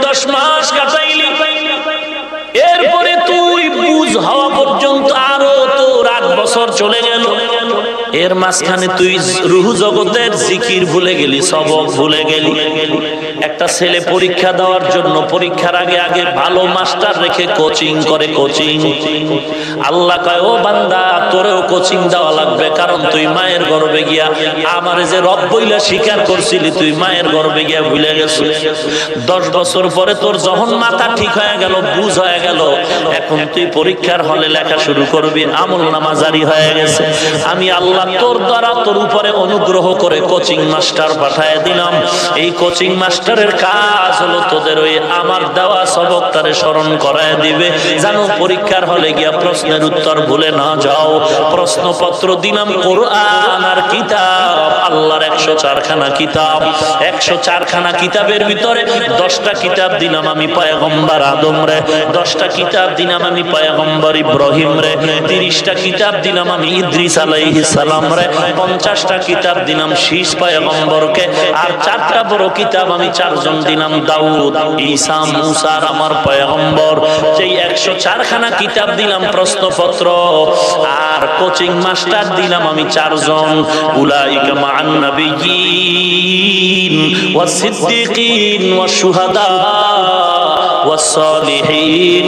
10 মাস কাটাইলি, এরপরে তুই বুঝ হওয়া পর্যন্ত আরো তোর 8 বছর চলে গেল। এর মাঝখানে তুই রূহ জগতের জিকির ভুলে গেলি, সবক ভুলে গেলি। একটা ছেলে পরীক্ষা দেওয়ার জন্য পরীক্ষার আগে আগে ভালো মাস্টার রেখে কোচিং করে, কোচিং। আল্লাহ কয়, ও বান্দা, তোরেও কোচিং দেওয়া লাগবে, কারণ তুই মায়ের গর্ভে গিয়া আমারে যে রব বইলা স্বীকার করছিলি, তুই মায়ের গর্ভে গিয়া ভুলে গেছিস। 10 বছর পরে তোর যখন মাথা ঠিক হয়ে গেল, বুঝ হয়ে গেল, এখন তুই পরীক্ষার হলে লেখা শুরু করবি, আমলনামা জারি হয়ে গেছে। আমি আল্লাহ তোর দ্বারা তোর উপরে অনুগ্রহ করে কোচিং মাস্টার পাঠায় দিলাম। এই কোচিং মাস্টারের কাজ হলো তোদের ওই আমার দেওয়া সবকটারে স্মরণ করায় দিবে, জানো পরীক্ষার হলে গিয়া প্রশ্নের উত্তর ভুলে না যাও। প্রশ্নপত্র দিলাম কোরআন আর কিতাব, আল্লাহর 104 খানা কিতাব। 104 খানা কিতাবের ভিতরে 10টা কিতাব দিলাম আমি পয়গম্বর আদম রে, 10টা কিতাব দিলাম আমি পয়গম্বর ইব্রাহিম রে, 30টা কিতাব দিলাম আমি ইদ্রিস আলাইহিস সালাম রে, 50টা কিতাব দিলাম শীষ পয়গম্বরকে, আর 4টা বড় কিতাব আমি 4 জন দিলাম, দাউদ, ঈসা, মুসা আর আমার পয়গম্বর। যেই 104 খানা কিতাব দিলাম প্রশ্নপত্র, আর কোচিং মাস্টার দিলাম আমি 4 জন। উলাইকা মা'আন নাবিয়্যিন ওয়াস সিদ্দীকিন ওয়াস শুহাদা ওয়াস সালিহিন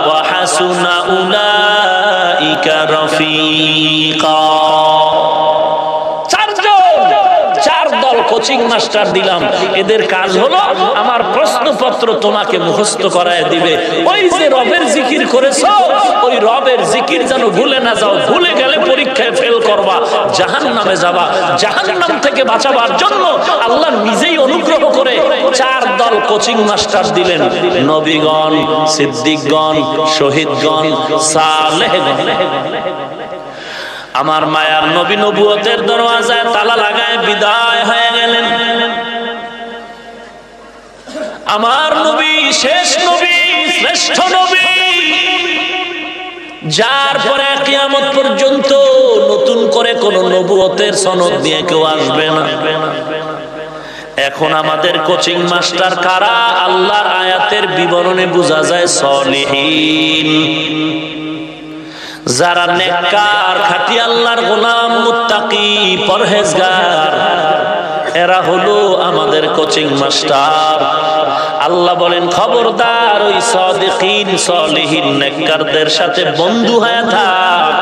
ওয়া হাসুনা উলাইকা রাফিকা। 4 দল কোচিং মাস্টার দিলাম, এদের কাজ হলো আমার প্রশ্নপত্র তোমাকে মুখস্থ করায় দিবে। ওই যে রবের জিকির করেছো, ওই রবের জিকির যেন ভুলে না যাও, ভুলে গেলে পরীক্ষায় ফেল করবা, জাহান্নামে যাবা। জাহান্নাম থেকে বাঁচাবার জন্য আল্লাহ নিজেই অনুগ্রহ করে 4 দল কোচিং মাস্টার দিলেন, নবীগণ, সিদ্দিকগণ, শহীদগণ, সালেহগণ। আমার মায়ার নবী নবুয়তের দরওয়াজায় তালা লাগায় বিদায় হয়ে গেলেন। আমার নবী শেষ নবী, শ্রেষ্ঠ নবী, যার পরে কিয়ামত পর্যন্ত নতুন করে কোন নবুয়তের সনদ নিয়ে কেউ আসবে না। এখন আমাদের কোচিং মাস্টার কারা? আল্লাহর আয়াতের বিবরণে বোঝা যায় সলিহিন, যারা নেককার, খাঁটি আল্লাহর গোলাম, মুত্তাকি, পরহেজগার, এরা হলো আমাদের কোচিং মাস্টার। আল্লাহ বলেন, খবরদার ওই সাদিকিন, সলিহিন, নেককারদের সাথে বন্ধু হয়ে থাক।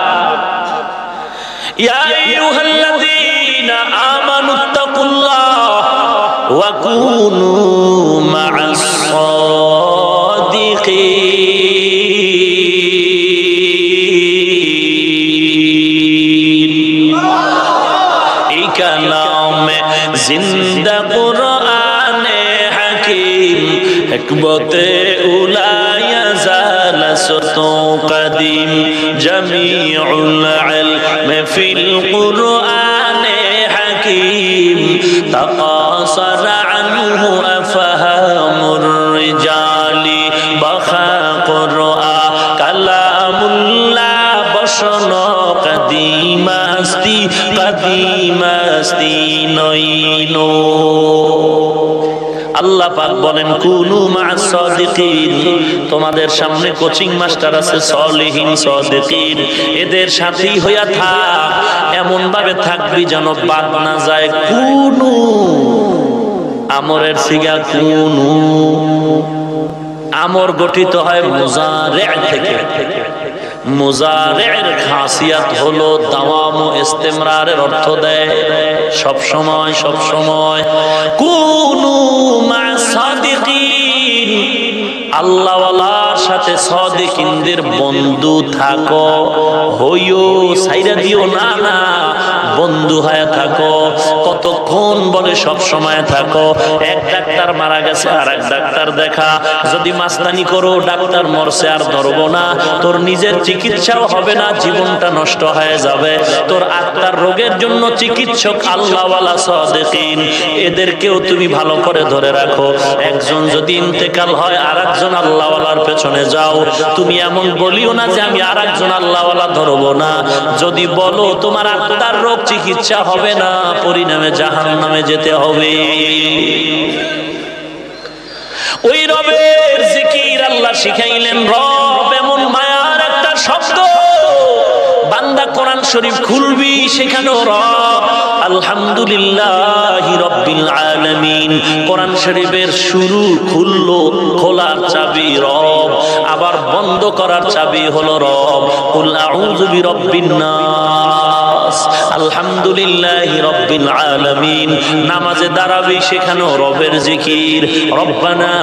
ইয়া আইয়ুহাল্লাযীনা আমানুত্তাকুল্লাহ ওয়া কুনু মা'আস সাদিকিন। এই কালামে জিন্দা কুরআনে হাকিম, হিকমতে উলায়া জালাসতু কদিম, জামিউল ইলমি ফিল কুরআনে হাকিম, তাকাসার আনহু আফহামুর রিজালি, বাখা কুরআন কালামুল্লাহ, বসন কদিমাস্তি, কদিমাস্তি নইনো। আল্লাহ পাক বলেন, কুনু মা'আস সাদিকিন, তোমাদের সামনে কোচিং মাস্টার আছে সলিহিন, সাদিকিন, এদের সাথেই হইয়া থাক। এমন ভাবে থাকবি যেন বাদ না যায়। কুনু, আমরের সিগা কুনু, আমর গঠিত হয় মুজারে থেকে। মুজারের খাসিয়াত হলো দাওয়াম ও ইস্তেমরারের অর্থ দেয়, সব সময়, সব সময়। কুনু মা'আস সাদিকিন, আল্লাহওয়ালার সাথে সাদিকিনদের বন্ধু থাকো, হইও, সাইরা দিও না, না, বন্ধু হয়ে থাকো। কতক্ষণ বলে? সব সময় থাকো। এক ডাক্তার মারা গেছে, আর এক ডাক্তার দেখা। যদি মাস্তানি করো, ডাক্তার মরছে আর ধরবো না, তোর নিজের চিকিৎসাও হবে না, জীবনটা নষ্ট হয়ে যাবে। তোর আত্মার রোগের জন্য চিকিৎসক আল্লাহওয়ালা সাদিকিন, এদেরকেও তুমি ভালো করে ধরে রাখো। একজন যদি ইন্তেকাল হয়, আর একজন আল্লাহওয়ালার পেছনে যাও। তুমি এমন বলিও না যে আমি আর একজন আল্লাহওয়ালা ধরবো না। যদি বলো তোমার আত্মার রোগ চিকিৎসা হবে না, পরিণামে জাহান্নামে যেতে হবে। ওই রবের জিকির আল্লাহ শিখাইলেন। রব এমন মায়ার একটা শব্দ, বান্দা কোরআন শরীফ খুলবি সেখানেও রব। আলহামদুলিল্লাহি রাব্বিল আলামিন, কোরআন শরীফের শুরু খুললো, খোলার চাবি রব, আবার বন্ধ করার চাবি হলো রব। কুল আউযু বিরাব্বিন নাস, আলহামদুলিল্লাহি রাব্বিল আলামিন। নামাজে দাঁড়াবি সেখানেও রবের জিকির, রব্বানা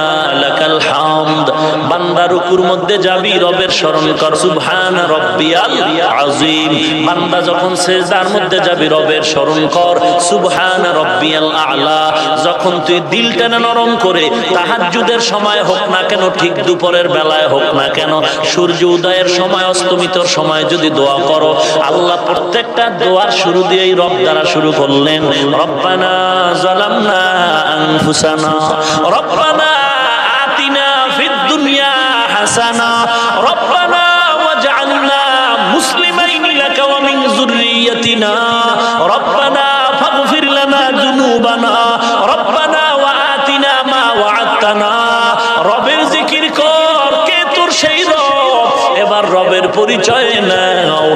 লাকাল হামদ। বান্দা রুকুর মধ্যে যাবি রবের স্মরণ কর, সুবহানা রাব্বিয়াল আযীম। বান্দা যখন সিজদার মধ্যে যাবি রবের স্মরণ কর, সুবহানা রাব্বিয়াল আ'লা। যখন তুই দিলটা নরম করে তাহাজ্জুদের সময় হোক না কেন, ঠিক দুপুরের বেলায় হোক না কেন, সূর্য উদয়ের সময়, অস্তমিতর সময় যদি দোয়া করো, আল্লাহ প্রত্যেকটা দোয়ার শুরু দিয়েই রব দ্বারা শুরু করলেন। রব্বানা যালামনা আনফুসানা, রব্বানা আতিনা ফিদ দুনিয়া হাসানা, রব্বানা ওয়াজআলনা মুসলিমাইনি লাকা ওয়া মিন যুররিয়াতিনা, রব্বানা ফাগফির লানা যুনুবানা, রব্বানা ওয়া আতিনা মা ওয়া'আদতানা। রবের জিকির কর, কে তোর সেই রব? এবার রবের পরিচয় নাও।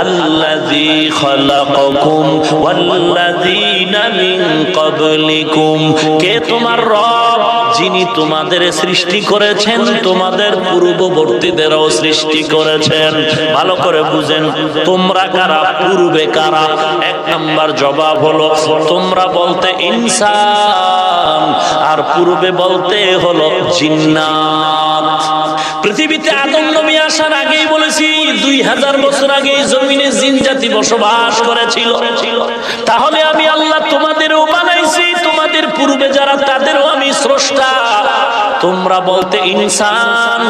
আল্লাযী খালাকাকুম ওয়াল্লাযীনা মিন ক্বাবলিকুম, কে তোমার রব? যিনি তোমাদের সৃষ্টি করেছেন, তোমাদের পূর্ববর্তীদেরও সৃষ্টি করেছেন। ভালো করে বুঝেন, তোমরা কারা, পূর্বে কারা? এক নাম্বার জবাব হলো তোমরা বলতে ইনসান, আর পূর্বে বলতে হলো জিন্নাত। পৃথিবীতে আদম নবী আসার আগেই বলেছি 2000 বছর আগে জমিনে জিন জাতি বসবাস করেছিল। তাহলে আমি আল্লাহ তোমাদেরও বানাইছি, তোমাদের পূর্বে যারা তাদেরও আমি স্রষ্টা। তোমরা বলতে ইনসান,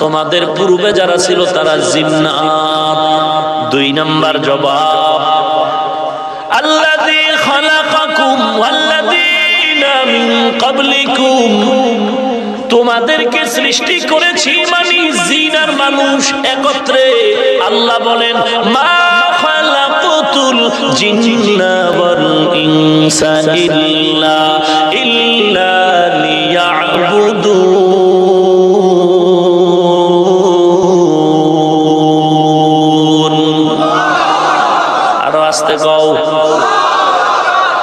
তোমাদের পূর্বে যারা ছিল তারা জিন্নাত। 2 নাম্বার জবাব, আল্লাযী খালাকাকুম ওয়াল্লাযীনা মিন ক্বাবলিকুম, তোমাদেরকে সৃষ্টি করেছি মানে জিন আর মানুষ একত্রে। আল্লাহ বলেন মা খালাকাতুল জিন্না ওয়াল ইনসা ইল্লা লিয়াবুদুন। আরো আস্তে কও,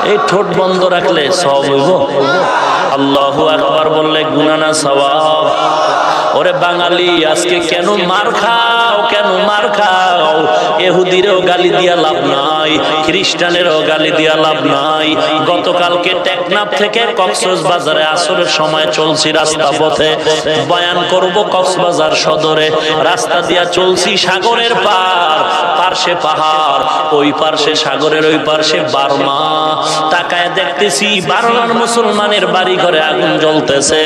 এই ঠোঁট বন্ধ রাখলে সব হইব। আল্লাহু আকবার বললে গুনাহ না সওয়াব। ওরে বাঙালি, আজকে কেন মার খাও, কেন মার খাও? ইহুদিরও গালি দিয়া লাভ নাই, খ্রিস্টানেরও গালি দিয়া লাভ নাই। গতকালকে টেকনাফ থেকে কক্সবাজারে আসরের সময় চলছি রাস্তা পথে, বয়ান করব কক্সবাজার সদরে। রাস্তা দিয়া চলছি সাগরের পার, পার্শ্বে পাহাড়, ওই পার্শ্বে সাগরের ওই পার্শ্বে বার্মা। তাকায় দেখতেছি বার্মার মুসলমানের বাড়ি ঘরে আগুন জ্বলতেছে।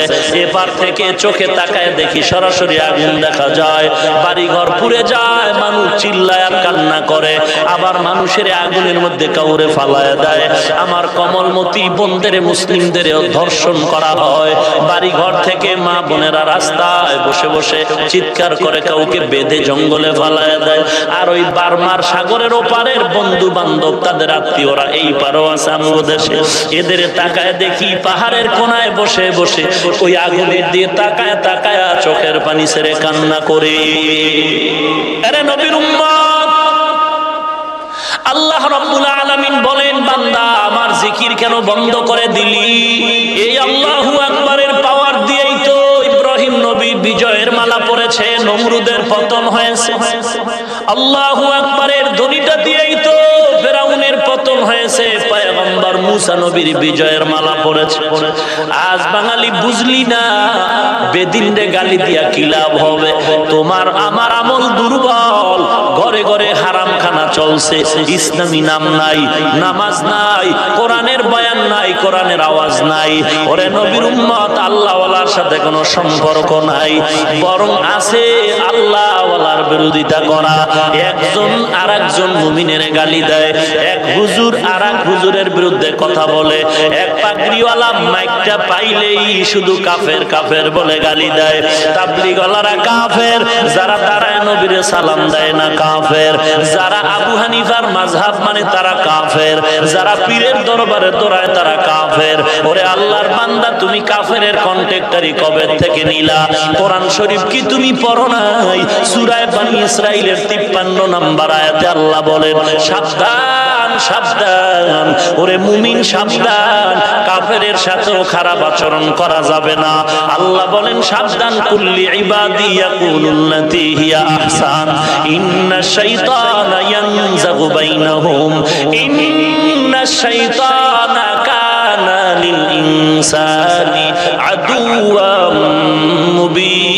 এপার থেকে চোখে তাকায় দেখি সরাসরি আগুন দেখা যায়, বাড়ি ঘর পুড়ে যায়, মানুষ চিল্লায় আর কান্না করে। আবার মানুষের আগুনের মধ্যে কাউরে ফালায় দেয়। আমার কমলমতি বোনদের, মুসলিমদের ধর্ষণ করা হয়। বাড়ি ঘর থেকে মা বোনেরা রাস্তায় বসে বসে চিৎকার করে, কাউকে বেঁধে জঙ্গলে ফালায় দেয়। আর ওই বার্মার সাগরের ওপারের বন্ধু বান্ধব, তাদের আত্মীয়রা এই পারও আছে আমগো দেশে। এদের তাকায় দেখি পাহাড়ের কোনায় বসে বসে ওই আগুনের দিয়ে তাকায় তাকায় চোখের পানি ছেড়ে কান্না করে। আরে নবীর উম্মত, আল্লাহ রাব্বুল আলামিন বলেন বান্দা আমার জিকির কেন বন্ধ করে দিলি? এই আল্লাহু আকবারের পাওয়ার দিয়েই তো ইব্রাহিম নবী বিজয়ের মালা পড়েছে, নমরুদের পতন হয়েছে। আল্লাহু আকবারের ধ্বনিটা দিয়েই তো ফেরাউনের পতন হয়েছে, পয়গম্বর মুসা নবীর বিজয়ের মালা পড়েছে। আজ বাঙালি বুঝলি না, বেদিনরে গালি দিয়া কি লাভ হবে? তোমার আমার আমল দুর্বল, ঘরে ঘরে হারাম খানা চলছে, ইসলামী নাম নাই, নামাজ নাই, কোরআনের বয়ান নাই, কোরআনের আওয়াজ নাই। ওরে নবীর উম্মত, আল্লাহওয়ালার সাথে কোনো সম্পর্ক নাই, বরং আছে আল্লাহওয়ালার বিরোধিতা করা। একজন আর একজন মুমিনের গালি দেয়, এক হুজুর আর এক হুজুরের বিরুদ্ধে কথা বলে, এক পাগড়িওয়ালা মাইকটা পাইলেই শুধু কাফের কাফের বলে গালি দেয়। তাবলীগওয়ালারা কাফের, যারা দাঁড়ায় নবীরে সালাম দেয় না কাফের, যারা আবু হানিফার মাযহাব মানে তারা কাফের, যারা পীরের দরবারে দৌড়ায় তারা কাফের। ওরে আল্লাহর বান্দা, তুমি কাফেরের কন্ট্রাক্টরি কবে থেকে নিলা? কোরআন শরীফ কি তুমি পড়ো নাই? সূরা বনী ইসরাঈলের 53 নম্বর আয়াতে আল্লাহ বলেন, সাবধান সাবধান, ওরে মুমিন সাবধান, কাফেরের সাথেও খারাপ আচরণ করা যাবে না। আল্লাহ বলেন সাবধান, কুল্লি ইবাদি ইয়াকুলুল্লাতী হিয়া আহসান ইন্নাশ শাইতানা ইয়ানযাগু বাইনাহুম ইন্নাশ শাইতানা কানা লিল ইনসানি আদুওয়াম মুবিন।